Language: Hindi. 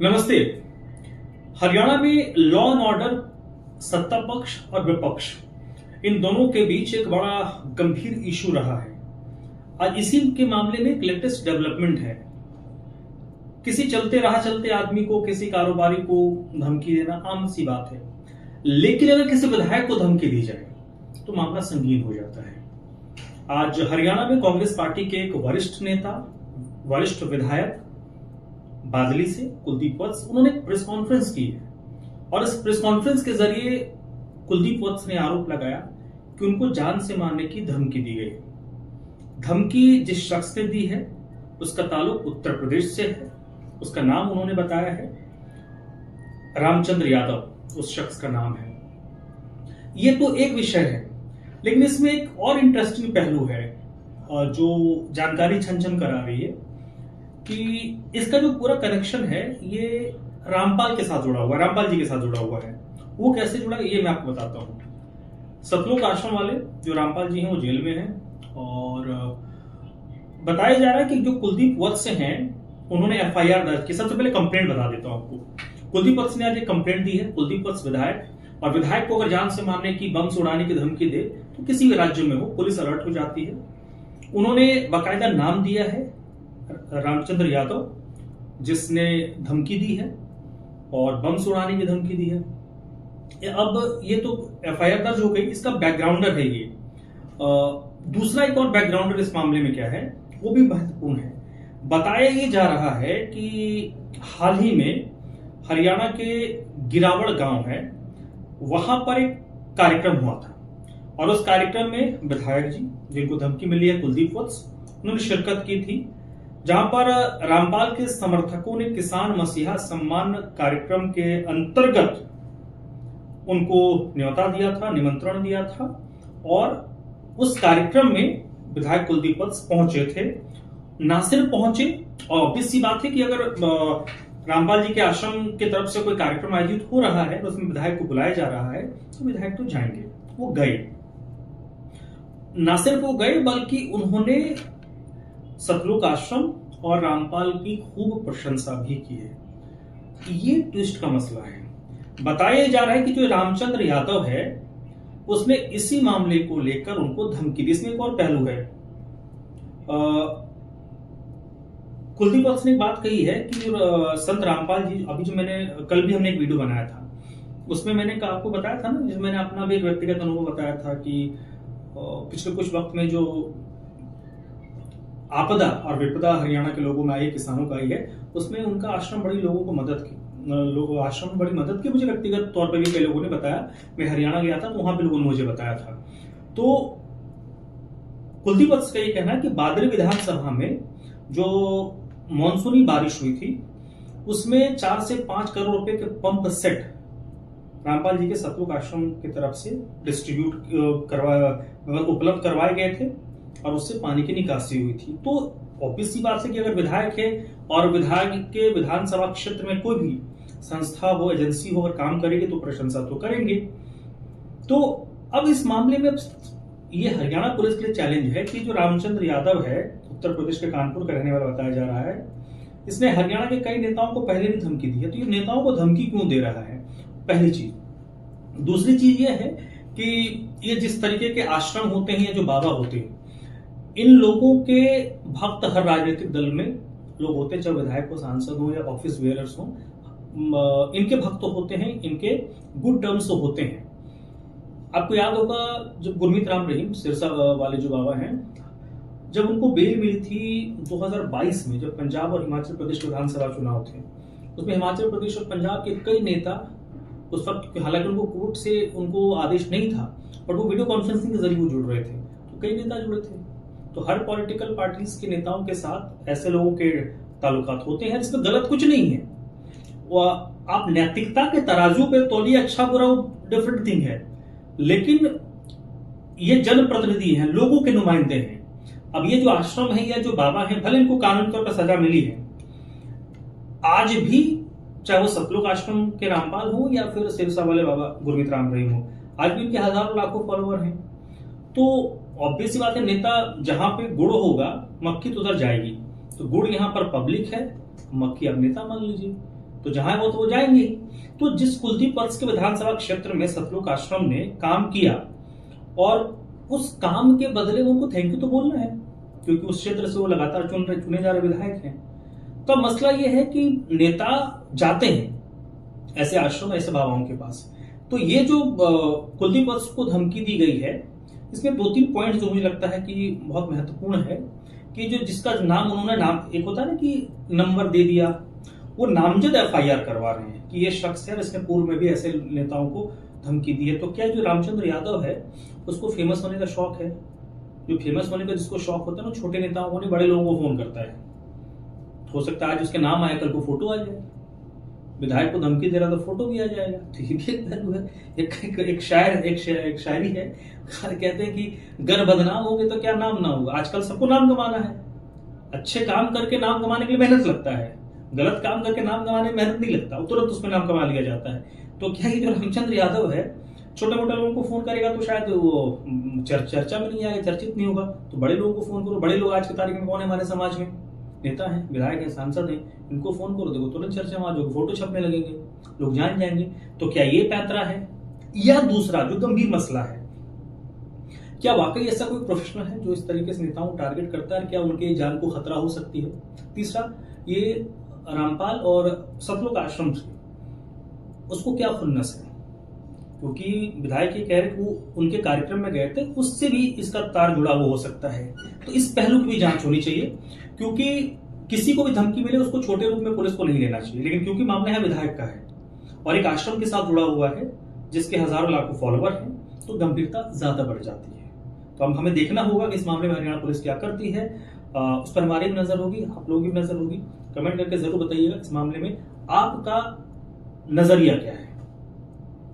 नमस्ते। हरियाणा में लॉ एंड ऑर्डर, सत्ता पक्ष और विपक्ष, इन दोनों के बीच एक बड़ा गंभीर इशू रहा है। आज इसी के मामले में एक लेटेस्ट डेवलपमेंट है। किसी चलते राह चलते आदमी को, किसी कारोबारी को धमकी देना आम सी बात है, लेकिन अगर किसी विधायक को धमकी दी जाए तो मामला संगीन हो जाता है। आज हरियाणा में कांग्रेस पार्टी के एक वरिष्ठ नेता, वरिष्ठ विधायक बादली से कुलदीप वत्स, उन्होंने एक प्रेस कॉन्फ्रेंस की है और इस प्रेस कॉन्फ्रेंस के जरिए कुलदीप वत्स ने आरोप लगाया कि उनको जान से मारने की धमकी दी गई। धमकी जिस शख्स ने दी है उसका ताल्लुक उत्तर प्रदेश से है। उसका नाम उन्होंने बताया है रामचंद्र यादव, उस शख्स का नाम है। ये तो एक विषय है, लेकिन इसमें एक और इंटरेस्टिंग पहलू है जो जानकारी छन छन करा रही है कि इसका जो पूरा कनेक्शन है ये रामपाल के साथ जुड़ा हुआ है, रामपाल जी के साथ जुड़ा हुआ है। वो कैसे जुड़ा ये मैं आपको बताता हूँ। सतलोक आश्रम वाले जो रामपाल जी हैं वो जेल में हैं और बताया जा रहा है कि जो कुलदीप वत्स हैं उन्होंने एफआईआर दर्ज की। सबसे पहले कंप्लेंट बता देता हूं आपको। कुलदीप वत्स ने आज एक कंप्लेंट दी है। कुलदीप वत्स विधायक, और विधायक को अगर जान से मारने की, बम से उड़ाने की धमकी दे तो किसी भी राज्य में हो पुलिस अलर्ट हो जाती है। उन्होंने बाकायदा नाम दिया है रामचंद्र यादव, जिसने धमकी दी है और बम से उड़ाने की धमकी दी है। अब ये तो एफआईआर दर्ज हो गई, इसका बैकग्राउंडर है ये। दूसरा एक और बैकग्राउंडर इस मामले में क्या है वो भी महत्वपूर्ण है। बताया ये जा रहा है कि हाल ही में हरियाणा के गिरावड़ गांव है, वहां पर एक कार्यक्रम हुआ था और उस कार्यक्रम में विधायक जी, जिनको धमकी मिली है कुलदीप वत्स, उन्होंने शिरकत की थी, जहां पर रामपाल के समर्थकों ने किसान मसीहा सम्मान कार्यक्रम के अंतर्गत उनको न्योता दिया था, निमंत्रण दिया था और उस कार्यक्रम में विधायक कुलदीप वत्स पहुंचे थे। ना सिर्फ पहुंचे, और ऑब्वियस सी बात है कि अगर रामपाल जी के आश्रम की तरफ से कोई कार्यक्रम आयोजित हो रहा है तो उसमें विधायक को बुलाया जा रहा है तो विधायक तो जाएंगे। वो गए, ना सिर्फ वो गए बल्कि उन्होंने सतलोक आश्रम और रामपाल की खूब प्रशंसा भी की है। ये ट्विस्ट का मसला है। बताया जा रहा है कि जो रामचंद्र यादव है उसने इसी मामले को लेकर उनको धमकी दी। इसमें एक और पहलू है। कुलदीप वत्स ने एक बात कही है कि संत रामपाल जी, अभी जो मैंने कल भी हमने एक वीडियो बनाया था उसमें मैंने आपको बताया था ना, जिसमें मैंने अपना भी एक व्यक्तिगत अनुभव बताया था कि पिछले कुछ वक्त में जो आपदा और विपदा हरियाणा के लोगों में आई, किसानों का आई है, उसमें उनका आश्रम बड़ी लोगों को मदद की, आश्रम ने बड़ी मदद की। मुझे व्यक्तिगत तौर पर भी कई लोगों ने बताया। मैं हरियाणा गया था तो वहां पे लोगों ने मुझे बताया था। तो कुलदीप वत्स का ये कहना है कि बादली विधानसभा में जो मानसूनी बारिश हुई थी उसमें 4 से 5 करोड़ रुपए के पंप सेट रामपाल जी के सतलोक आश्रम की तरफ से उपलब्ध करवाए गए थे और उससे पानी की निकासी हुई थी। तो ऑब्वियस सी बात है कि अगर विधायक है और विधायक के विधानसभा क्षेत्र में कोई भी संस्था हो, एजेंसी हो, अगर काम करेगी तो प्रशंसा तो करेंगे। तो अब इस मामले में ये हरियाणा पुलिस के लिए चैलेंज है कि जो रामचंद्र यादव है, उत्तर प्रदेश के कानपुर का रहने वाला बताया जा रहा है, इसने हरियाणा के कई नेताओं को पहले भी धमकी दी है। तो ये नेताओं को धमकी क्यों दे रहा है, पहली चीज। दूसरी चीज ये है कि ये जिस तरीके के आश्रम होते हैं, जो बाबा होते हैं, इन लोगों के भक्त हर राजनीतिक दल में लोग होते हैं, चाहे विधायक हो, सांसद हो या ऑफिस बेयरर्स हो, इनके भक्त होते हैं, इनके गुड टर्म्स होते हैं। आपको याद होगा जब गुरमीत राम रहीम सिरसा वाले जो बाबा हैं, जब उनको बेल मिली थी 2022 में, जब पंजाब और हिमाचल प्रदेश विधानसभा चुनाव थे, उसमें हिमाचल प्रदेश और पंजाब के कई नेता उस वक्त, हालांकि उनको कोर्ट से उनको आदेश नहीं था, बट वो वीडियो कॉन्फ्रेंसिंग के जरिए वो जुड़ रहे थे, तो कई नेता जुड़े थे। तो हर पॉलिटिकल पार्टीज के नेताओं के साथ ऐसे लोगों के ताल्लुकात होते हैं, इसमें गलत कुछ नहीं है। वो आप नैतिकता के तराजू पे तौलिए अच्छा बुरा, वो डिफरेंट थिंग है, लेकिन ये जनप्रतिनिधि हैं, लोगों के नुमाइंदे हैं। अब ये जो आश्रम है या जो बाबा है, भले इनको कानूनी तौर पर सजा मिली है, आज भी चाहे वो सतलोक आश्रम के रामपाल हो या फिर सिरसा वाले बाबा गुरमीत राम रहीम हो, आज भी इनके हजारों लाखों फॉलोअर हैं। तो ऑब्वियस सी बात है, नेता जहां पे गुड़ होगा मक्खी तो उधर जाएगी। तो गुड़ यहां पर पब्लिक है, मक्खी अब नेता मान लीजिए। तो जहां है वो तो वो जाएंगे। तो जिस कुलदीप वत्स के विधानसभा क्षेत्र में सतलुज आश्रम ने काम किया, और उस काम के बदले में उनको थैंक यू तो बोलना है, क्योंकि उस क्षेत्र से वो लगातार चुने जा रहे विधायक हैं। तो अब मसला ये है कि नेता जाते हैं ऐसे आश्रम, ऐसे बाबाओं के पास। तो ये जो कुलदीप वत्स को धमकी दी गई है, इसमें 2-3 पॉइंट जो मुझे लगता है कि बहुत महत्वपूर्ण है, कि जो जिसका नाम उन्होंने नाम, एक होता है ना कि नंबर दे दिया, वो नामजद एफआईआर करवा रहे हैं कि ये शख्स है, इसने पूर्व में भी ऐसे नेताओं को धमकी दी है। तो क्या जो रामचंद्र यादव है उसको फेमस होने का शौक है? जो फेमस होने का जिसको शौक होता है ना, छोटे नेताओं को नहीं, बड़े लोगों को फोन करता है। हो सकता है आज उसके नाम आए, कल को फोटो आ जाए, विधायक को धमकी दे रहा तो फोटो भी आ जाएगा। तो ये भी एक पहलू है। एक शायरी है, कहते हैं कि गर बदनाम होगे तो क्या नाम ना होगा। आजकल सबको नाम कमाना है, अच्छे काम करके नाम कमाने के लिए मेहनत लगता है, गलत काम करके नाम कमाने में मेहनत नहीं लगता, तुरंत उसमें नाम कमा लिया जाता है। तो क्या ये जो रामचंद्र यादव है, छोटे मोटे लोगों को फोन करेगा तो शायद वो चर्चा में नहीं आएगा, चर्चित नहीं होगा। तो बड़े लोगों को फोन करो। बड़े लोग आज की तारीख में कौन है हमारे समाज में? नेता हैं, विधायक हैं, सांसद हैं, इनको फोन करो, देखो तुरंत चर्चा में आ जाओगे, फोटो छपने लगेंगे, लोग जान जाएंगे। तो क्या ये पैंतरा है? या दूसरा जो गंभीर मसला है, क्या वाकई ऐसा कोई प्रोफेशनल है जो इस तरीके से नेताओं को टारगेट करता है? क्या उनके जान को खतरा हो सकती है? तीसरा, ये रामपाल और सतलुज आश्रम से उसको क्या खुन्नस है? क्योंकि विधायक ये कह रहे कि वो उनके कार्यक्रम में गए थे, उससे भी इसका तार जुड़ा हुआ हो सकता है। तो इस पहलू की भी जांच होनी चाहिए, क्योंकि किसी को भी धमकी मिले उसको छोटे रूप में पुलिस को नहीं लेना चाहिए। लेकिन क्योंकि मामला है विधायक का है और एक आश्रम के साथ जुड़ा हुआ है जिसके हजारों लाखों फॉलोवर हैं, तो गंभीरता ज्यादा बढ़ जाती है। तो अब हमें देखना होगा कि इस मामले में हरियाणा पुलिस क्या करती है। उस पर हमारी भी नजर होगी, आप लोगों की भी नजर होगी। कमेंट करके जरूर बताइएगा इस मामले में आपका नजरिया क्या है।